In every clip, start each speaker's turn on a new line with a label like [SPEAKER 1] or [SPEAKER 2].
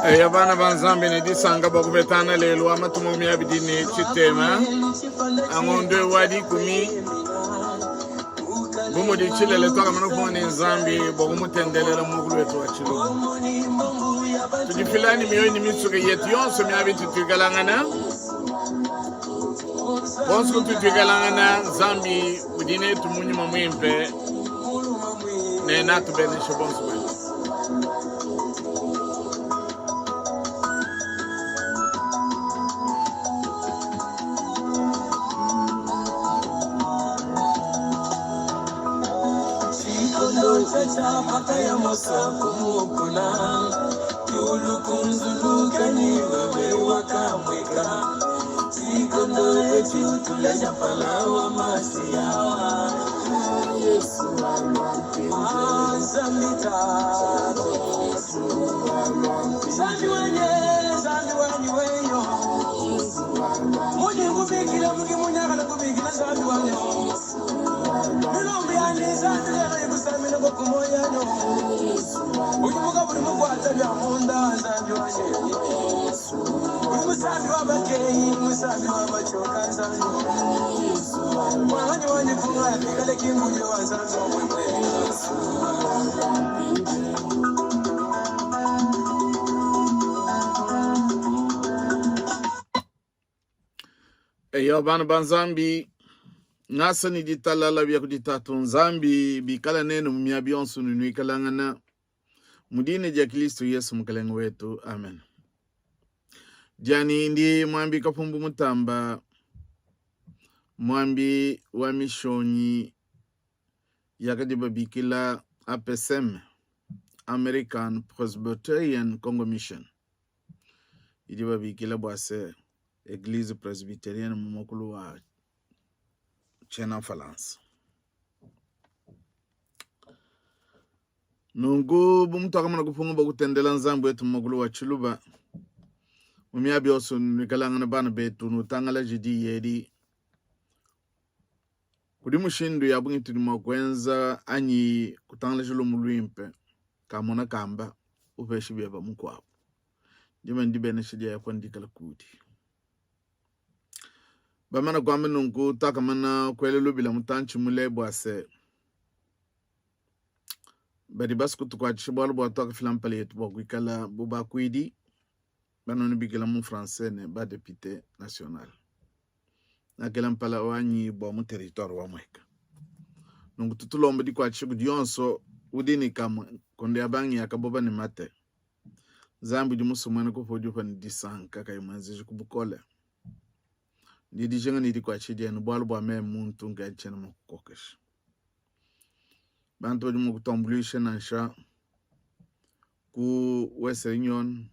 [SPEAKER 1] Yabana banzambe ni disanga bokubetana lelo amatumomi abidini chitema angonde wadi kumi bumudi chilele toka manufoni nzambi bokumutendele mukulu wetu wa chilu tudifilani miyo ni mitsuke yetu yonso miyabi tutugalangana bonsu tutugalangana zambi udine tumunyi mamwimpe ne natu bene shobonsu bene
[SPEAKER 2] Pataya mosa kumukuna yulu kunzuluka ni wewe wakamweka sikondo yetu tuleja palawa masiyawa Yesu alwampinze zamita Zandi wanyi weyo Muni kubikila muki munyakala kubikila zandi wanyi Nilombi yani zandi lero yikusamile kukumoya nyo Ukimuka buli mukwata bya munda zandi wanyi Uli musambi wabakeyi musambi wabachoka zandi Mwanyi wanyi funga yafikale kimbujo wa zandi wamwemwe
[SPEAKER 1] Eyo bana banzambi nasani di talala biya kuditatu nzambi bikala neno mumia bionsu nunui kalangana mudine ja Kristo Yesu mkalengo wetu amen. Jani ndi mwambi kapumbu mutamba mwambi wa mishoni yakadiba bikila APSM American Presbyterian Congo Mission idiba bikila bwase Église presbytérienne mumokulu wa Chena Falance. Nungu bumutaka mwana kufunga bakutendela nzambu wetu mumokulu wa Chiluba. Mumiabi osu nikalangana bana betu nutangala jidi yedi. Kudi mushindu ya bungi tudima kwenza anyi kutangala jilo muluimpe. Kamona kamba upeshi beba mkwabu. Jima ndibene shidia ya kwa ndikala kudi. Bamana kwame nungu taka mana kwele lubila mutanchi mule bwase. Badi basku tukwa chishibalu bwa toka filampali yetu bwa kuikala buba kuidi. Bano nibigila mu français ne ba député national. Na kelampala wanyi bwa mu territoire wa mweka. Nungu tutulombe di kwa chishibu dionso udini kama konde abangi ya kaboba ni mate. Zambi di musu mwene kufojupa ni disanka kaya mwanzishi kubukole. Ndi jenga ni kwa chidi ya nubalu bwa me muntu nga chena mkukokesh. Bantu wajimu kutambulishe na nsha ku Western Union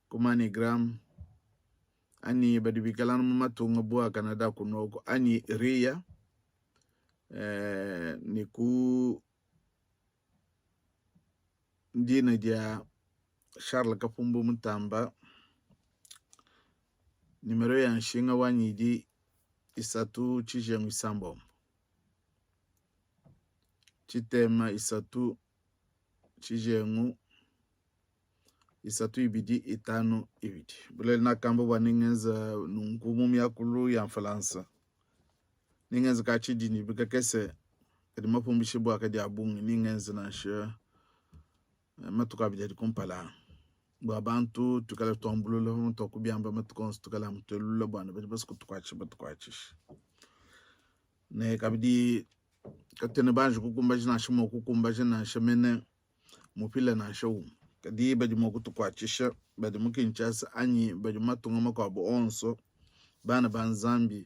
[SPEAKER 1] ku MoneyGram ani badibikalana matunga bwa Canada kunoko ani RIA ni ku ndina dia Charles Kapumbu Mutamba numero ya nshinga wanyidi isatu chijengu isambombo. Chitema isatu chijengu isatu ibidi itanu ibidi. Bule na kambo wa ningenza nungumu miyakulu ya Mfalansa. Ningenza kachidi ni bika kese edima pumbishibu wakadi abungi ningenza na she matuka bidedi kumpala. Babantu tukala tombululo mutoku biamba matukonsu tukala mutulula bwana basi kutukwachish ne kabidi katene banju kukumba jina shimo kukumba jina shemene mupila na show kadi badi mo kutukwachisha badi mukinchasa anyi badi matunga makwabo onso bana banzambi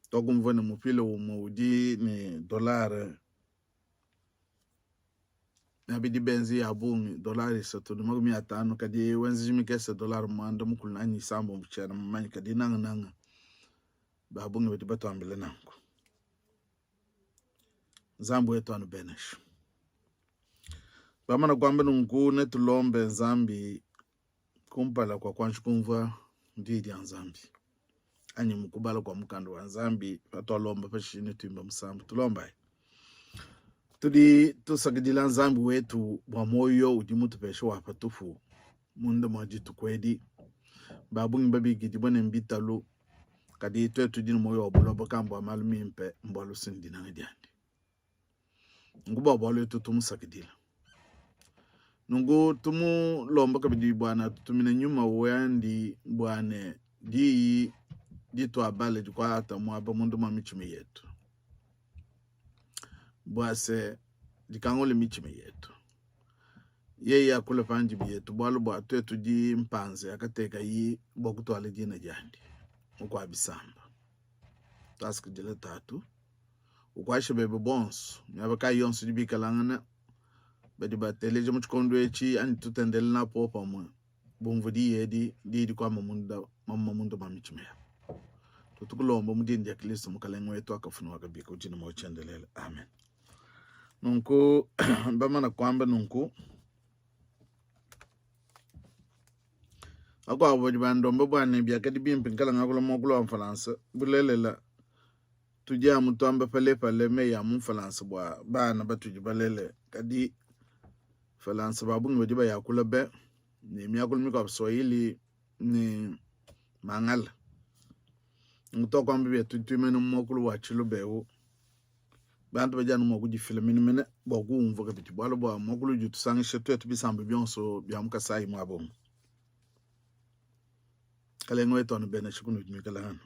[SPEAKER 1] tokumvona mupila umudi ne dollar Nabidi benzi ya bungi dolari sato dumagumi atano kadi wenzi jimikese dolari mwanda mukulu na anyi sambo mchana mmanyi kadi nanga babungi beti batu ambele nangu zambu yetu anu benesh bamana kwambe nungu netulombe nzambi kumpala kwa kwanchu kumva ndidi ya nzambi anyi mukubala kwa mukando wa nzambi patu alomba pashini tuimba msambu tulomba tudi tusagidila nzambi wetu wa moyo udimu tupeshe wapatufu munda mwajitu kwedi babu babi gidi bone mbitalo kadi twetu dinu moyo obulo bakambo amalumi mpe mbolo sindina ngadiandi nguba bolo tutumu sakidila nungu tumu lomba kabidi bwana tutumina nyuma weandi bwane di to abale di kwa ata mwaba mundu mamichime yetu bwase di kangole michime yetu ye akula panji yetu bwalu bwa twetu di mpanze akateka yi bokutwale dina jandi ukwa bisamba task dile tatu ukwashe bebe bonso nyaba ka yonsu di bikalangana bedi bateleje muchikondo echi ani tutendele na popa mu bomvudi yedi di kwa mamundo mamichime tutukulomba mudindi ya Kristo mukalengo wetu akafunu wakabika ujina mauchendelele amen nunku bamana kwamba nunku akwa abodi bandomba bwane byakadi bimpi nkala ngakula mokulo wa mfalansa bulelela tujia mutuamba pale me ya mfalansa bwa bana batuji balele kadi falansa babungi badiba yakula be ni miyakula miko Swahili ni mangala nguto kwamba bya tutumene mokulu wa chilo bewo bantu bajana mo kujifila mene bokumva kabiti bwalo bwa mokulu jutu sangishe twetu bisambe byonso byamuka sai mwabo kale ngweto no bena chikunu nyikala hano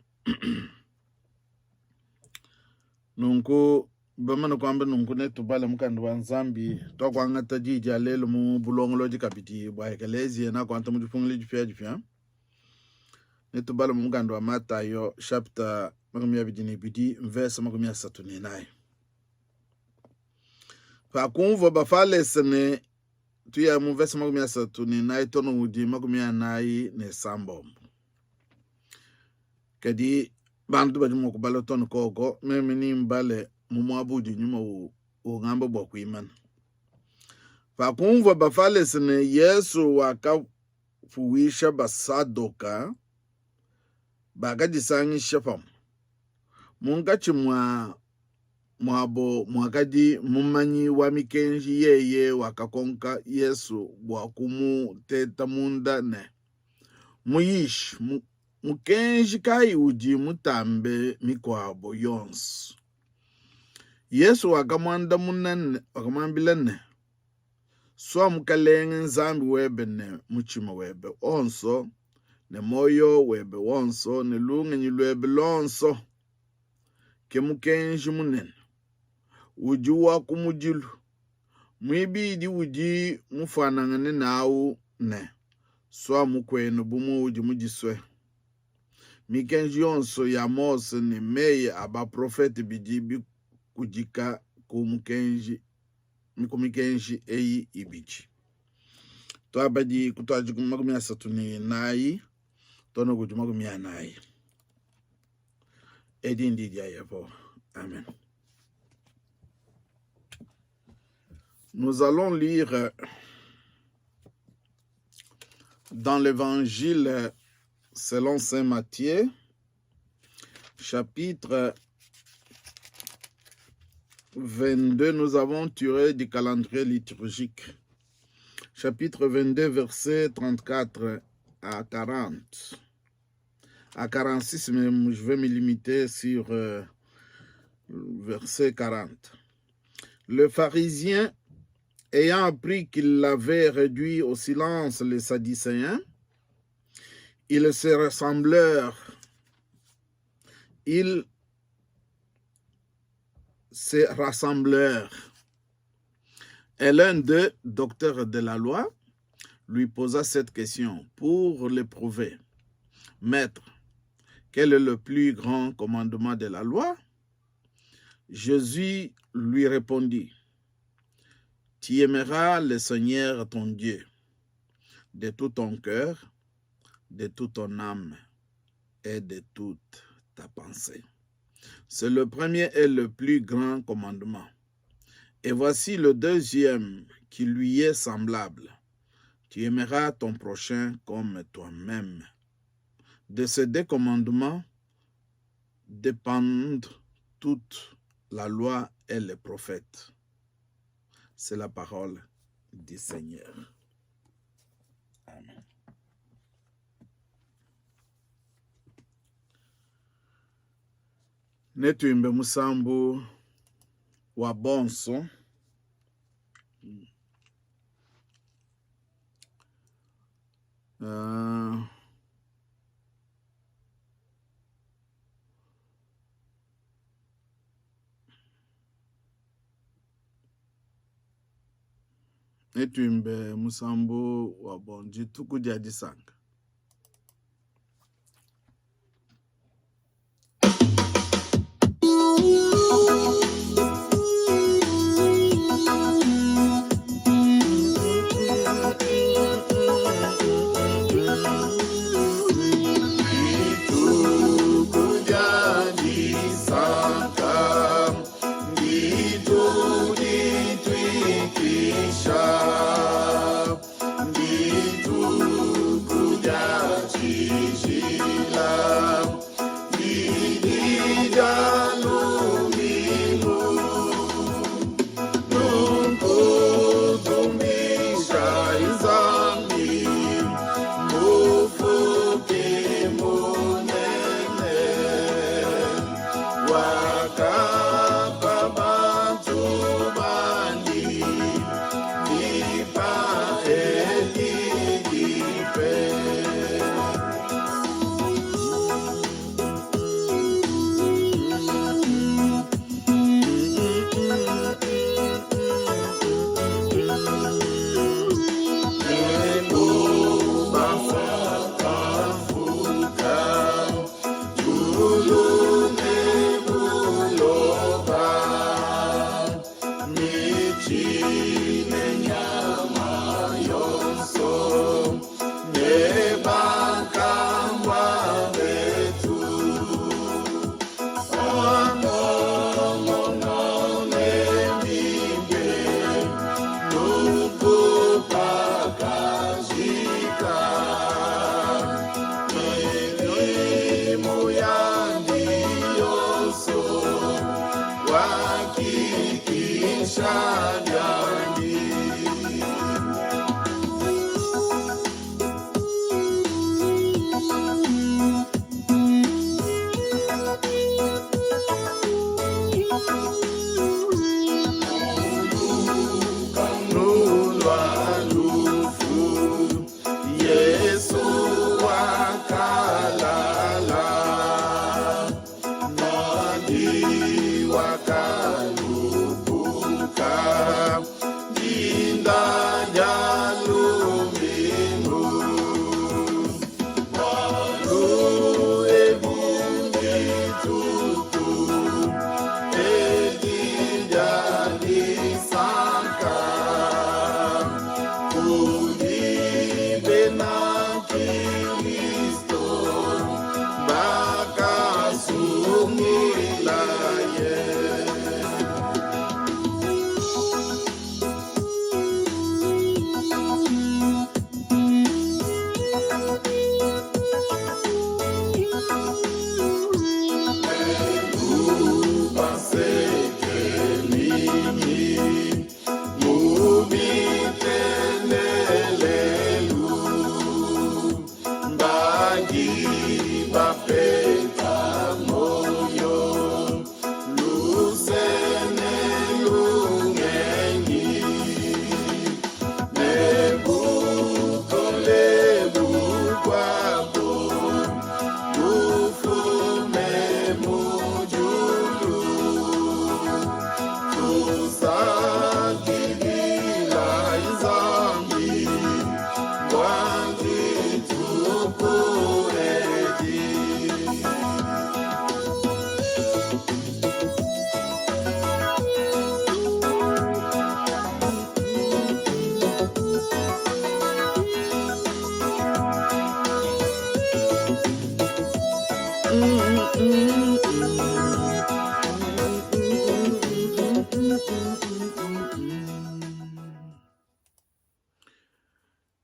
[SPEAKER 1] nunku bamana kwamba nunku netu bala mukando wa Nzambi to kwangata jija lelo mu bulongolo jikabiti bwa ekelezi na kwanta mu jifungli jifya netu bala mukando wa Matayo chapter 22 verse 39 pa kunvo bafale sene tuya mu verse 39 tono udi 40 ne sambo kadi bantu bajumo kubalo tono koko memini mbale mumu abudi nyuma u ngamba bokuimana pa kunvo bafale sene Yesu wakafuisha basadoka bakajisangisha pam mungachi mwabo mwakadi mumanyi wa mikenji yeye wakakonka Yesu bwakumu teta munda ne muyish mukenji kai udi mutambe mikwabo yonsu Yesu wakamwanda munene wakamambilene so mukalenge Nzambi webe ne muchima webe onso ne moyo webe wonso ne lungenyi lwebe lonso ke mukenji munene uji wa kumujilu mwibidi uji mufanangane nawu ne so mukwenu bumu uji mujiswe mikenji yonso ya Mose ne meye aba profeti biji kujika mikenji eyi ibiji to abadi kutwaji kumagumia satuni nayi tono kujumagumia nayi edindi dia yavo amen. Nous allons lire dans l'évangile selon Saint Matthieu, chapitre 22, nous avons tiré du calendrier liturgique. Chapitre 22, versets 34 à 40. À 46, mais je vais me limiter sur verset 40. Le pharisien, ayant appris qu'il avait réduit au silence les Sadducéens, ils se rassemblèrent. Et l'un d'eux, docteur de la loi, lui posa cette question pour l'éprouver. Maître, quel est le plus grand commandement de la loi? Jésus lui répondit, tu aimeras le Seigneur ton Dieu de tout ton cœur, de toute ton âme et de toute ta pensée. C'est le premier et le plus grand commandement. Et voici le deuxième qui lui est semblable. Tu aimeras ton prochain comme toi-même. De ces deux commandements dépendent toute la loi et les prophètes. C'est la parole du Seigneur. Amen. Netuimbe musambu wa bonso. Netuimbe musambu wa bonji tuku dia disanga.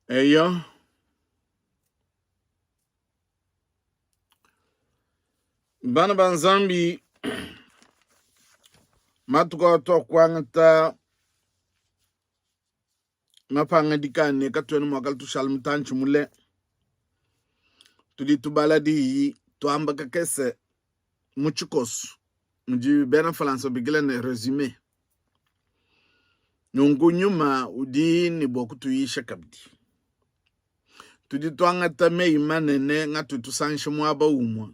[SPEAKER 1] Eyo bana banzambi matuka to kwangta mapanga dikane katwene mwakal tushalm tanchi mule tudi tubala di tuamba kakese muchikos mji bena falanso bigila ne resume nungu nyuma udi ni boku tuisha kabdi tudi tuanga tame imanene nga tutusanshe mwaba umwa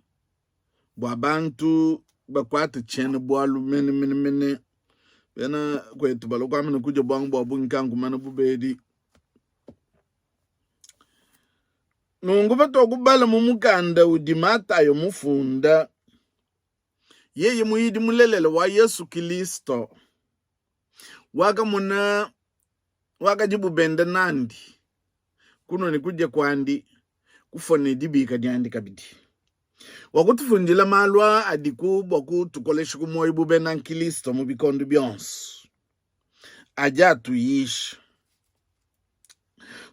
[SPEAKER 1] bwa bantu bakwata chene bwalu mene bena kwetu balokwa mene kuja bwangu bwabu nkangu mana bubedi nungu bato kubala mumukanda udimata yo mufunda yeye muidi mulelele wa Yesu Kristo waka jibu bende nandi kuno ni kuja kwandi kufone dibika diandi kabidi wakutufundila malwa adiku boku tukolesha kumoyi bube na Kristo mubikondo byonse aja tuyish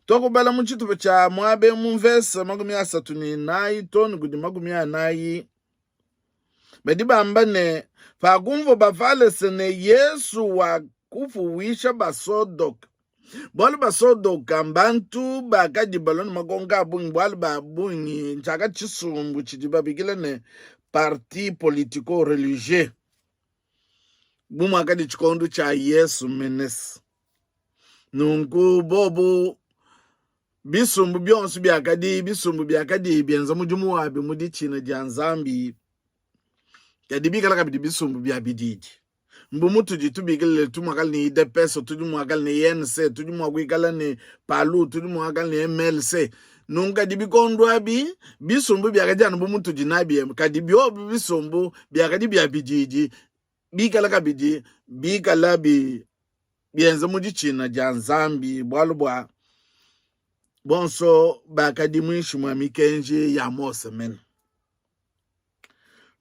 [SPEAKER 1] toko bala muchitupo cha mwabe mumvesa magumi asatu ni nayi toni kudi magumi anayi bedi bambane fakumvo bafalese ne Yesu wakufuwisha basodoka bwali basodoka mbantu bakadi baloni magonga abungi bwali babungi nchaka chisumbu chidiba bigile ne parti politico religieux bumu akadi chikondo cha Yesu menes nungu bobu bisumbu byonsu byakadi byenza mujumu wabi mudi china janzambi kadibi kala kabidi bisumbu byabidiji mbumu tuji tubigile tumakal ni IDPS tujumwakal ni INC tujumwakal ni PALU tujumwakal ni MLC nunga dibi kondwa bisumbu byakajana mbumu tuji nabi kadibi obi bisumbu byakadi byabidiji bikala kabidi bikala byenza mudi china janzambi bwalubwa bonso bakadi mwishu mwamikenji ya mose men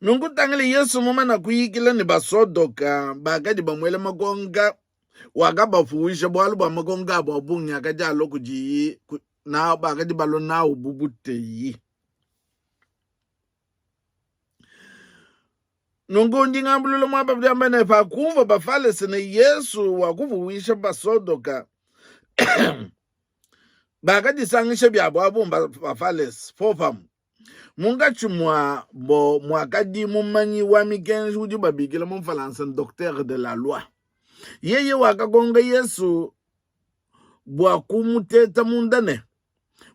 [SPEAKER 1] nungu tangile Yesu mumana kuyikila ni basodoka bakadi bamwele magonga wakabafuwisha bwalubwa magonga abwabungi akajalo kujiyi na bakadi balo na ububute yi nungu ndingambulula mwapa byambane fakumva bafalese ne Yesu wakufuwisha basodoka bakadi sangishe byabwabu bafalese fofamu munga chumwa bo mwakadi mumanyi wa mikenji uji babigila mumfalansa docteur de la loi yeye wakagonga Yesu bwa kumuteta mundane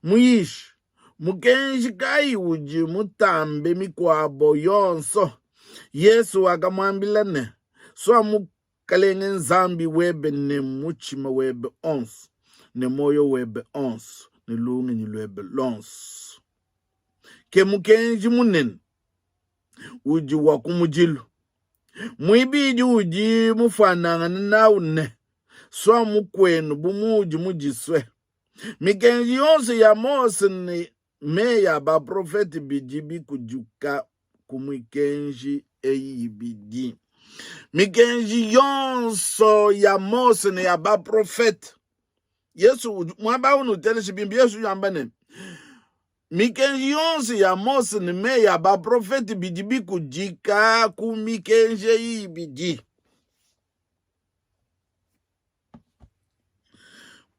[SPEAKER 1] muyishi mukenji kai uji mutambe mikwabo yonso Yesu wakamwambilane so mukalenge nzambi webe ne muchima webe ons ne moyo webe ons ne lungi ni lwebe lons ke mukenji munen uji wakumujilu mwibidi uji mufanangana naune so mukwenu bumuji mujiswe mikenji yonse ya Mose ni meya ba profeti bijibi kujuka kumwikenji eyibidi mikenji yonso ya Mose ni ya ba profeti Yesu mwaba unu telesi bimbi Yesu yambane mikenji yonse ya Mose ni meya ba profeti bijibi kujika kumikenji eyibidi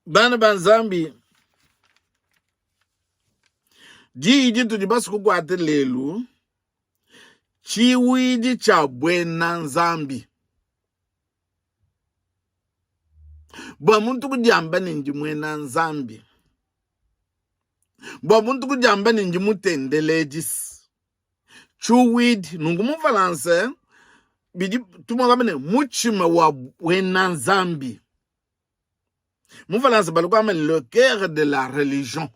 [SPEAKER 1] bana banzambi jiji tujibasi kukwate lelu chiwidi cha bwena nzambi bwa muntu kujamba ninji mwena nzambi bwa muntu kujamba ninji mutendelejis chiwidi nungu mufalanse bidi tumogamene muchima wa bwena nzambi mufalanse balukwame le cœur de la religion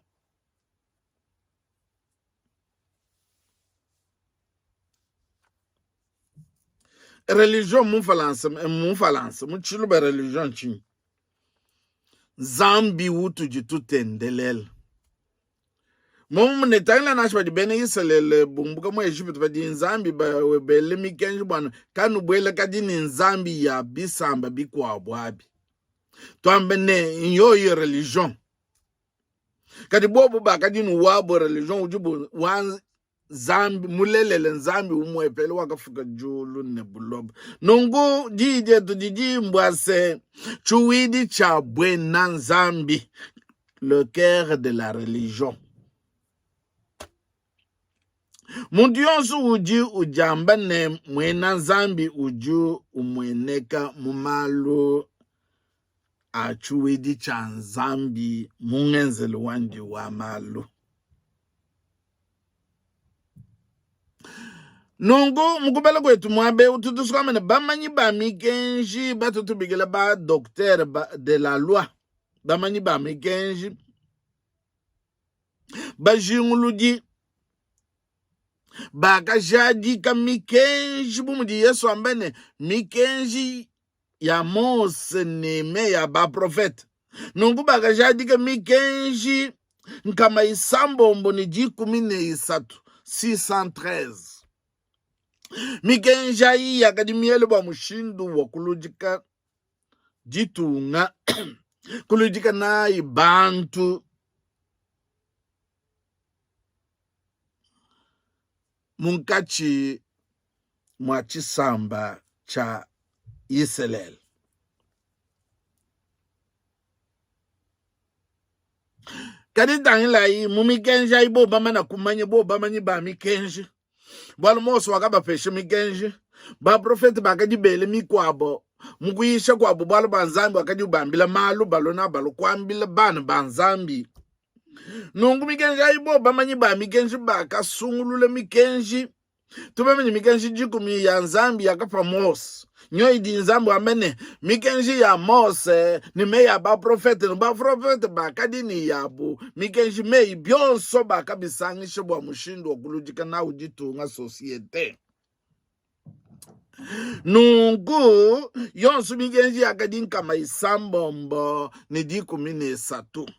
[SPEAKER 1] religion mufalansa muchilo ba religion chi zambi wutu jitu tendelel ne tangla na shaba di bene yiselele bumbuka mo Egypt ba di nzambi ba webele mikenji bwana kanu bwele kadi ni nzambi ya bisamba bikwa bwabi twambe ne yo religion kadi bobo ba kadi nu wabo religion ujubu wan zambi mulelele nzambi umwepele wakafuka julu nebuloba nungu jije tujijimbwase chuwidi cha bwena nzambi le cœur de la religion. Muntu yonsu uji ujamba ne mwena nzambi uju umweneka mumalu achuwidi cha nzambi mungenzele wandi wa malu. Nungu mukubela kwetu mwabe ututusukamene bamanyi bamikenji batutubigela ba docteur de la loi bamanyi bamikenji bajinguluji bakajadi ka mikenji bumudi Yesu ambene mikenji ya Mose neme ya ba profete nungu bakajadi ka mikenji nkama isambombo ni 13 613 mikenja hii yakadimiele bwa mushindu wa kulujika jitunga kulujika na ibantu munkachi mwa chisamba cha Israel. Kadi tangila hii mumikenja ibo bama na kumanye bo bama nyi ba mikenji bwala Mose wakaba peshe mikenji ba profeti bakadi bele mikwabo mukuyisha kwabo bwala banzambi wakadi ubambila malu balona balu kwambila bana banzambi nungu mikenji ibo bamanyi ba mikenji bakasungulule mikenji tubamenye mikenji jikumi ya nzambi yakapa Mose nyo idi nzambi amene mikenji ya Mose ni me ya ba profeti no ba profeti bakadi ni yabu mikenji me byonso bakabisangishe bwa mushindu wakulujika na ujitunga societe nungu yonsu mikenji yakadi nkama isambombo ni 13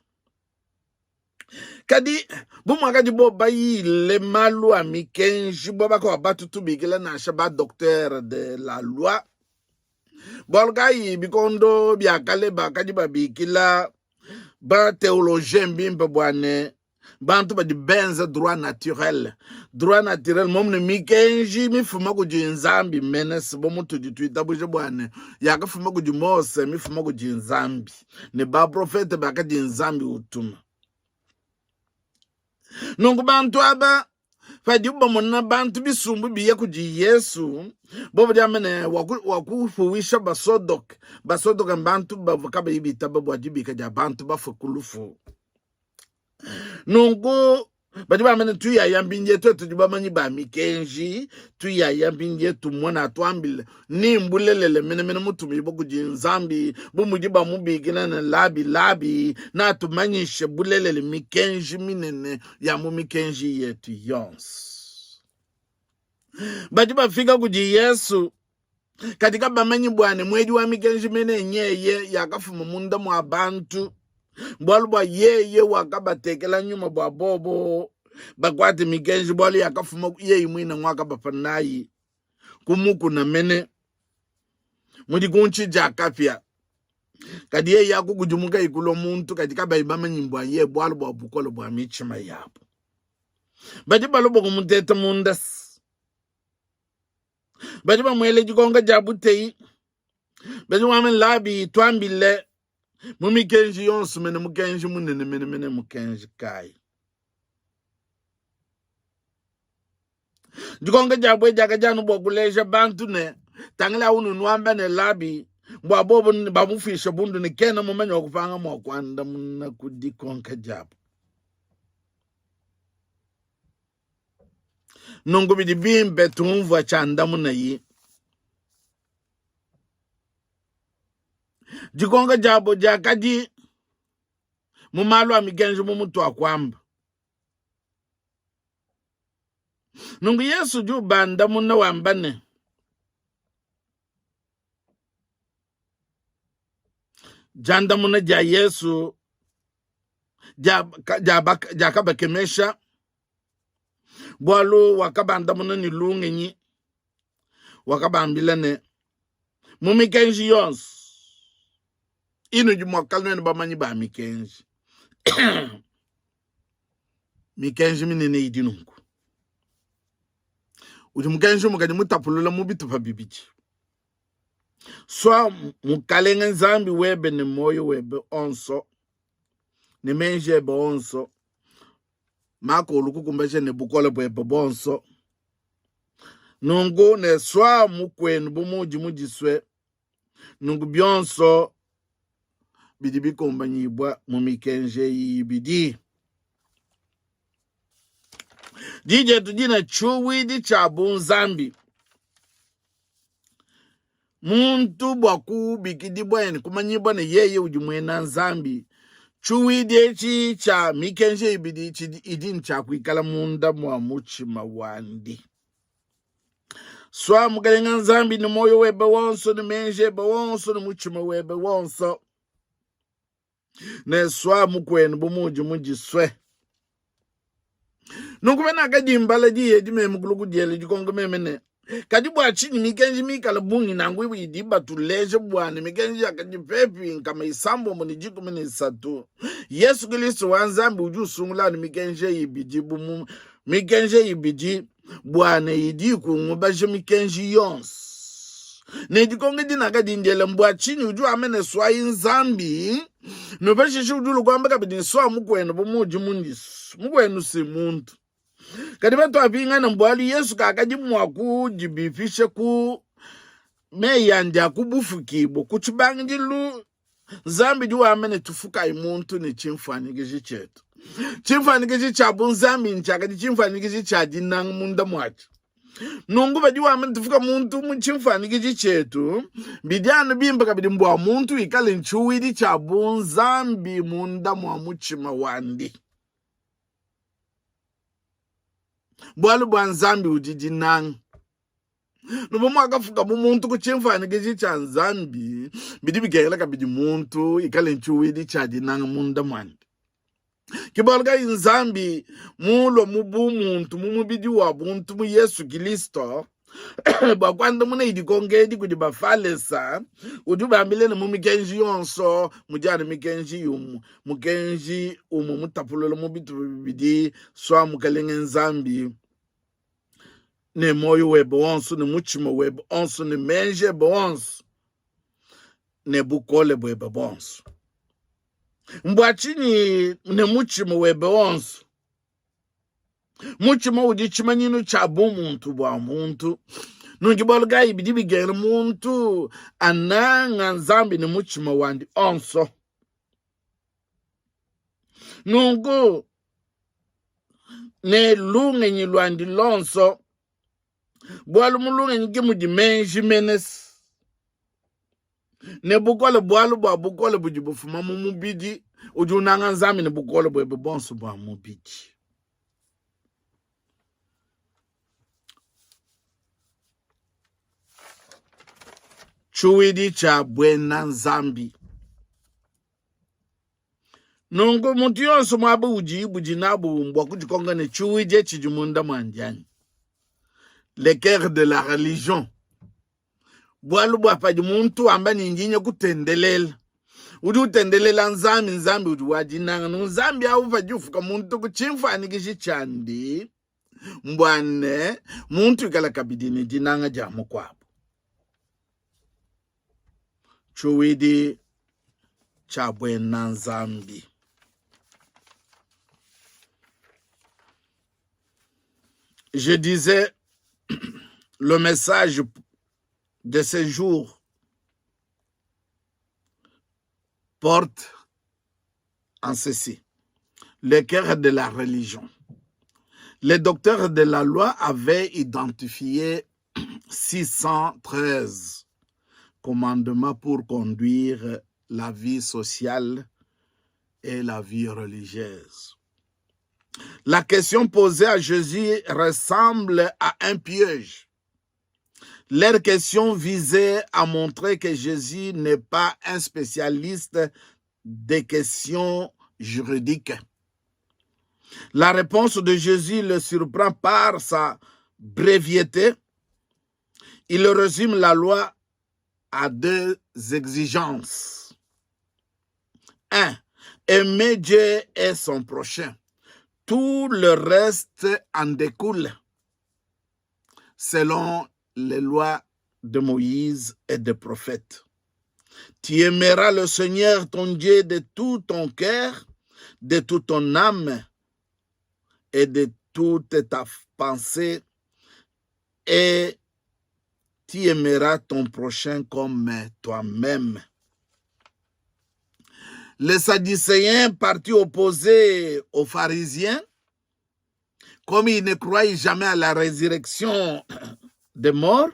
[SPEAKER 1] kadi bumwakadi bo bayile malu a mikenji bo bako batutubikile na shaba docteur de la loi bolgayi bikondo byakale bakadi babikila ba théologien bimpe bwane bantu ba di benze droit naturel momne mikenji mifuma kuji nzambi menes bo mutu ditwita buje bwane yakafuma kuji Mose mifuma kuji nzambi ne ba profete bakadi nzambi utuma nungu bantu aba fadi ubamona bantu bisumbu biye kuji Yesu bobo jamene wakufuwisha basodok bantu bavukaba ibita babwajibika ja bantu bafukulufu nungu badi bamene tuya yambinje tujubamanyi ba mikenji tuya yambinje tumona twambile nimbulelele mene mutumi bokuji nzambi bumujiba mubigina na labi na tumanyishe bulelele mikenji minene ya mu mikenji yetu yons badi bafika kuji Yesu katika bamanyi bwane mweji wa mikenji mene nyeye yakafuma munda mwa bantu bwalubwa yeye wakabatekela nyuma bwa bobo bakwati mikenji bwali yakafuma yeye mwina mwaka bapanayi kumuku na mene mwidi kunchi jakafya kadi yeye yakukujumuka ikulo muntu katika baibama nyimbwa yeye bwalubwa bukolo bwa michima yapo badi balubo kumuteta mundas badi bamwele jikonga jabutei badi wamen labi twambile mumikenji yonsu mene mukenji mene mukenji kai jikonga jabwe jaka janu bokuleja bantu ne tangila unu nwamba ne labi mbwa bobo bamufisha bundu ni kena mumenya wakupanga mwakwanda muna kudikonga jabu nungu bidi bimbe tumva chanda muna yi jikonga jabo jakadi mumalu amikenji mumutu akwamba nungu Yesu ju banda muna wambane janda muna ja Yesu jakaba kemesha bwalu wakabanda muna ni lungenyi wakabambile ne mumikenji yons inu jumwakalwe ni bamanyi ba mikenji mikenji minene idinungu uji mukenji mukadi mutapulula mubitu pa bibiji. Swa mukalenga nzambi webe ni moyo webe onso. Ni menje ebe onso. Mako uluku kumbeje ne bukole bwebe bonso. Nungu ne swa mukwenu bumuji mujiswe. Nungu bionso bidibi kumbanyibwa mumikenje yibidi. Dije tujina chuwidi chabu nzambi. Muntu bwaku bikidi bwene kumanyibwa ne yeye ujumwena nzambi. Chuwidi echi cha mikenje ibidi idin cha kuikala munda mwa muchima wandi. Swa mukalenga nzambi ni moyo webe wonso ni menje ebe wonso ni muchima webe wonso. Ne swa mukwenu bumuji mujiswe. Nukubena kajimbala diye jime mkuluku diye jikongo memene. Kadibu achini mikenji mikala bungi nangu idiba tuleje bwane. Mikenji akajipepi nkama isambo monijiku mene satu. Yesu Kristo wanzambi uju sungula ni mikenji ibiji bumu. Mikenji ibiji bwane idiku ngubaje mikenji yons. Nejikongo dina kadindele mbwa chini uju amene swa inzambi. Nubashishi ujulu kwa mbaka bidi swa mukwenu bumuji mundis. Mukwenu si muntu. Kadiba tu apinga na mbwali Yesu kakajimwa kujibifishe ku meyandya kubufukibo kuchibangilu zambi juwa amene tufuka imuntu ni chimfanikishi chetu. Chimfanikishi chabu nzambi nchakati chimfanikishi chadinang munda mwachi. Nungu bajuwa amene tufuka muntu mchimfanikishi chetu. Bidiano bimba kabidi mbwa muntu ikale nchuwidi chabu nzambi munda mwa muchima wandi. Bwalu bwa nzambi ujiji nang. Nubomu akafuka muntu kuchimfani kichi cha nzambi. Bidi bigela kabidi muntu ikale nchuwidi cha dinang munda mwandi. Kibalga nzambi mulo mubu muntu mumubidi wa muntu mu Yesu Kristo. Bakwanda muna idikongedi kudibafalesa. Uduba ambile na mumikenji yonso. Mujani mikenji yumu. Mukenji mutapulolo mubitu bibidi. Swa mukalenge nzambi. Ne moyo webe onso. Ne muchimo webe onso. Ne menje webe onso. Ne bukole webe onso. Mbwachini ne muchimo webe onso. Muchimo ujichima ninu chabu muntu bwa muntu. Nungibolga ibidi bigere muntu. Ananga nzambi ne muchimo wandi onso. Nungu ne lunge nyilwandi lonso. Bwalu mulunge ngimu dimenji menes. Ne bukole bwalu bwa bukole bujibufuma mumubidi. Ujunanga nzambi ne bukole bwebe bonso bwa mubidi. Chuwidi cha bwena nzambi. Nungu muntu yonso mwabu uji nabu mbwa kujikonga ne chuwidi chijumunda mwandiani. Le cœur de la religion. Bwalu bwa paji muntu amba ninjinye kutendelela. Udi utendelela nzambi udi wajinanga. Nzambi ya ufajufuka muntu kuchimfani kishi chandi. Mbwane muntu ikala kabidini jinanga jamu kwabu. Chuwidi chabwe nzambi. Je disais, le message de ce jour porte en ceci, le cœur de la religion. Les docteurs de la loi avaient identifié 613 commandements pour conduire la vie sociale et la vie religieuse. La question posée à Jésus ressemble à un piège. Leur question visait à montrer que Jésus n'est pas un spécialiste des questions juridiques. La réponse de Jésus le surprend par sa brièveté. Il résume la loi à 2 exigences. 1. Aimer Dieu et son prochain. Tout le reste en découle. selon les lois de Moïse et des prophètes. Tu aimeras le Seigneur ton Dieu de tout ton cœur, de toute ton âme et de toute ta pensée, et tu aimeras ton prochain comme toi-même. Les Sadducéens, partis opposés aux pharisiens, comme ils ne croyaient jamais à la résurrection des morts,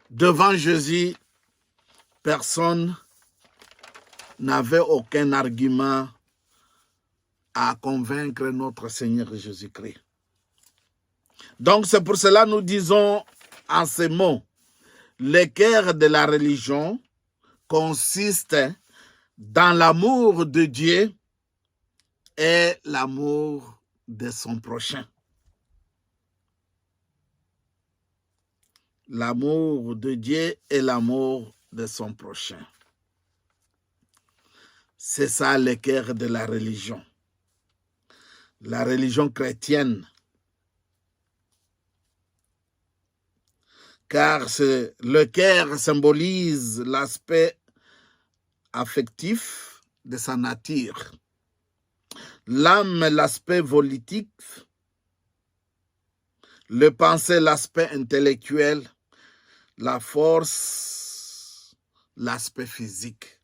[SPEAKER 1] devant Jésus, personne n'avait aucun argument à convaincre notre Seigneur Jésus-Christ. Donc c'est pour cela que nous disons en ces mots, le cœur de la religion consiste dans l'amour de Dieu et l'amour de son prochain. L'amour de Dieu et l'amour de son prochain. C'est ça le cœur de la religion. La religion chrétienne. Car le cœur symbolise l'aspect affectif de sa nature. L'âme, l'aspect volitique. Le pensée, l'aspect intellectuel. La force, l'aspect physique.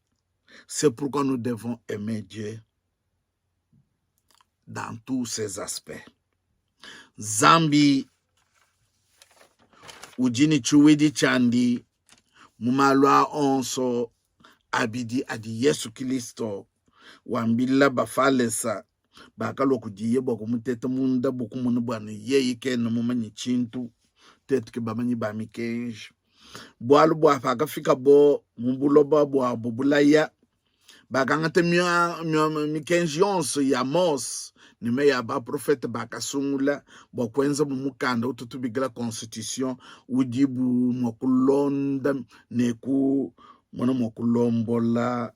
[SPEAKER 1] C'est pourquoi nous devons aimer Dieu dans tous ces aspects. Zambi ujini chuwidi chandi mumalwa onso abidi adi Yesu Kristo wambila bafalesa bakalo kujiye boko muteta munda boku munu bwana yeyi ken mumanyi chintu tetu ke bamanyi ba mikenje bwalu bwa faka fika bo mumbulo ba bwa bubulaya bakangate mikenje yonso ya mos nime ya ba profete bakasungula bokwenza mumukanda ututubigila constitution udibu mokulonda neku mwana mokulombola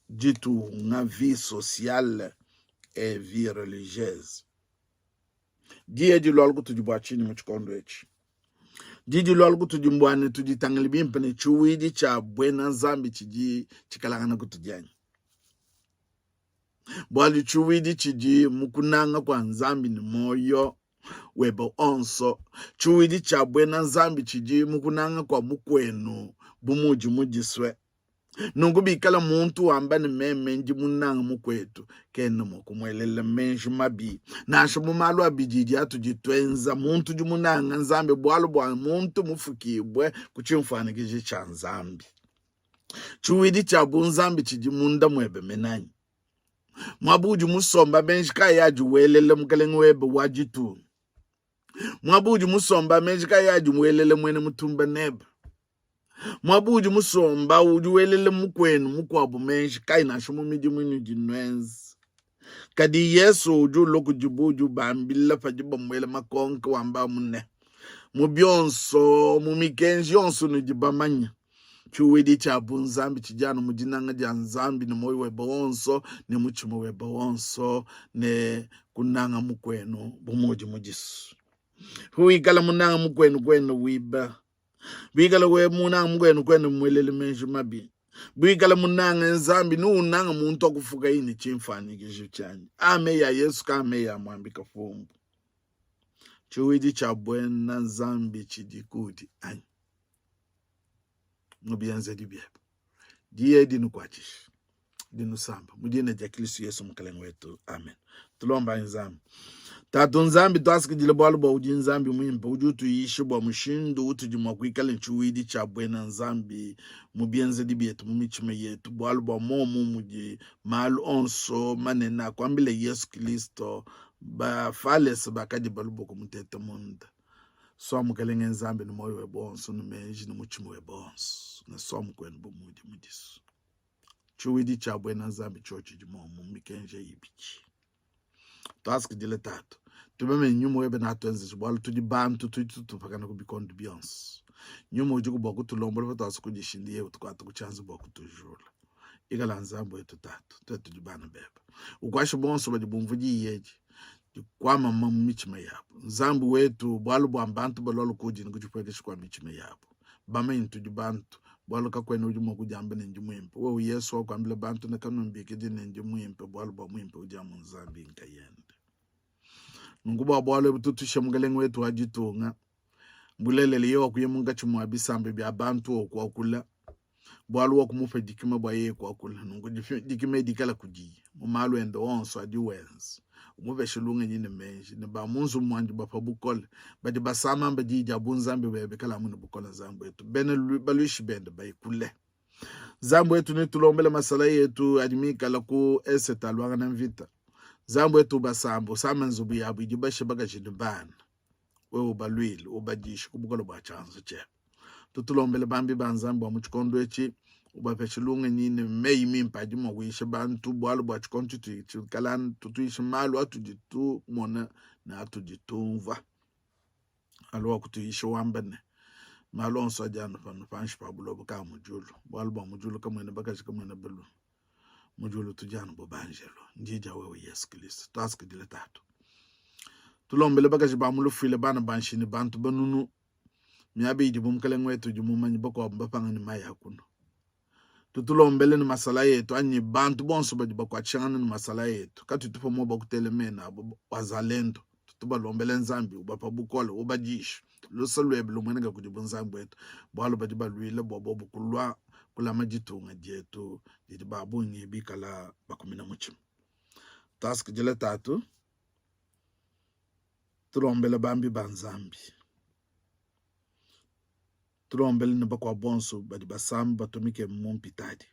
[SPEAKER 1] jitu nga vie sociale et vie religieuse. Diye di lolgu tujibwa chini mchikondo echi. Didi lolgu tujimbwane tujitanglibi mpene chuwidi cha bwena zambi chiji chikalangana kutujanya. Bwali chuwidi chiji mukunanga kwa nzambi ni moyo webo onso. Chuwidi cha bwena nzambi chiji mukunanga kwa mukwenu bumuji mujiswe. Nungubikala muntu ambani meme nji munanga mukwetu kena mokumwelele menju mabi nasho mumalu abijiji atujitwenza muntu jumunanga nzambi bwalu bwa muntu mufukibwe kuchimfanikije cha nzambi chuwidi cha bunzambi chiji munda mwebe menanyi mwabuju musomba menji kaya juwelele mkalengu webe wajitu mwabuju musomba menji kaya juwelele mwene mutumba neba mwabuju musomba ujuwelele mukwenu mukwabu menji kaina shumu midi mwinu jinwenzi kadi Yesu uju loku jibuju bambila fajiba mwele makonka wamba mune mubionso mumikenji yonso nujibamanya chuwidi cha bunzambi chijano mujinanga janzambi ni moyo weba onso ni muchimu weba onso ne kunanga mukwenu bumoji mujisu huikala munanga mukwenu kwenu wiba bigala we munanga mugwenu kwenu mwelele menju mabi bigala munanga nzambi nuunanga muntu akufuka ini chimfanikisho chanyi ame ya Yesu kame ya mwambika fumbu chuwidi cha bwena nzambi chidikuti anyi nubianze dibyeba diye dinu kwachishi dinu samba mudine jakilisu Yesu mkalengu wetu amen tulomba nzambi tatu nzambi twasikijile bwalu bwa uji nzambi mwimba uji utuishi bwa mushindu utujimwa kuikale nchuwidi cha bwena nzambi mubienze dibietu mumichime yetu bwalu bwa momu muji malu onso manena kwambile Yesu Kristo ba falesi bakadi balubo kumutete munda somu kalenge nzambi ni moyo webonso numeji ni muchime webonso na somu kwenu bumudi mudisu chuwidi cha bwena nzambi chochi jimomu mikenje yibichi twasikijile tatu tubeme nyumo webe na tuenze chibwalu tuji bantu tupakana kubikondi biyonso nyumo uji kuboku tulombole pa twasukujishindiye utukwatu kuchanzi boku tujula ikala nzambo yetu tatu tuji bana beba ukwashi bonso baji bumvuji yeji kwama michime yabo nzambi wetu bwalu bwa bantu balolo kujini kuchipwekesha kwa michime yabo bama intu bantu bwalu kakwene ujuma kujamba nenji mwimpe wewe Yesu wakwambile bantu nekanumbike di nenji mwimpe bwalu bwa mwimpe ujamu nzambi nkayende nunguba bwalu ebututushe mgaleng wetu wajitunga mbulele liyo kuye munga chumwabisambe bya bantu okwakula bwalu wakumufa dikima bwa ye kwakula nungu dikima dikala kuji mumalu ende onso adi wenz umubeshilunga nyine menji ne ba munzu mwanji bapa bukole badi basama mbadi jabu nzambe bebe kala munu bukola zambo yetu bene balushi bende bayikule zambo yetu netulombele masala yetu adimika la ku eseta lwanga na mvita zambo yetu basambo samanzubu yabu idibashe bagajini bana wewe balwile ubadishi kubukola bwa chanzo che tutulombele bambi banzambo amuchikondo echi ubapeshilunga nyine meyi mimpa dimo wishe bantu bwalu bwa chikontu kalan tutuishe malu atujitu mona na atujitumva alwa kutuishe wambane malu onso ajana panshi pabulo baka mujulu bwalu bwa mujulu kamwene bakashi kamwene belu mujulu tujana bobanjelo njija wewe Yesu Kristo taski dile tatu tulombele bakashi bamulu file bana banshini bantu banunu miabe idibum kalengwetu jumumanyi bako mbapanga ni maya kuno tutulombele ni masala yetu anyi bantu bonso badiba kwa changana ni masala yetu kati tupo moba kutelemena wazalendo tutubalombele nzambi ubapa bukola ubajisha lusalwebe lumwenega kudibu nzambi wetu bwalo badiba lwile bobo kulwa kula majitunga jetu didiba bungi bikala bakumina muchimu task jele tatu tulombele bambi banzambi tulombele ni bakwa bonso badi basam batumike mumpitadi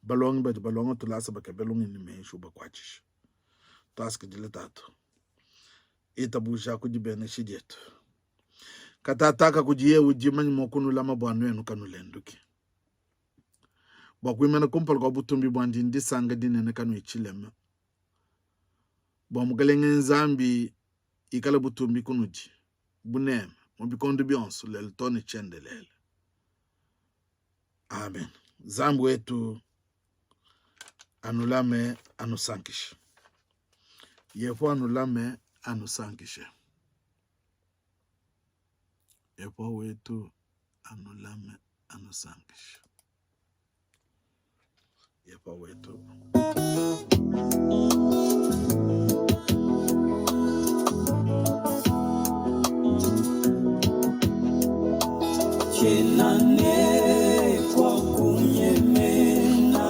[SPEAKER 1] balongi badi balongo tulasa bakabelongi ni meshu bakwachish task dile tatu itabusha kujibene shijetu katataka kujiye ujimanyi mokunu lama bwanu enu kanulenduki bakwimena kumpal kwa butumbi bwandi ndisanga dinene kanu ichilema bwamugalenge nzambi ikala butumbi kunuji bunema mubikondo byonso lelo toni chendelele amen zambu wetu anulame anusankishe yepo anulame anusankishe yepo wetu anulame anusankishe yepo wetu
[SPEAKER 2] Chenane kwa kunyemena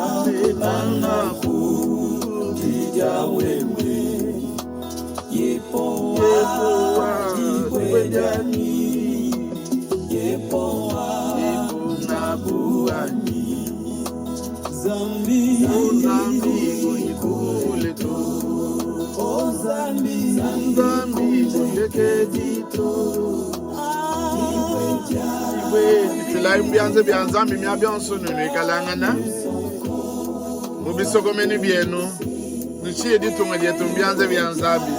[SPEAKER 2] bana kutija wewe yepo wa jiwejani yepo wa nabuani zambi kule tu o zambi kujekejito Filai mbianze bianzambi miabionso nunu ikalangana mubisoko meni bienu nishie ditunga jetu mbianze bianzambi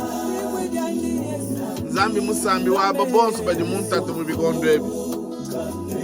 [SPEAKER 2] zambi musambi waba bonso badi muntatu mubikondo ebi Zambi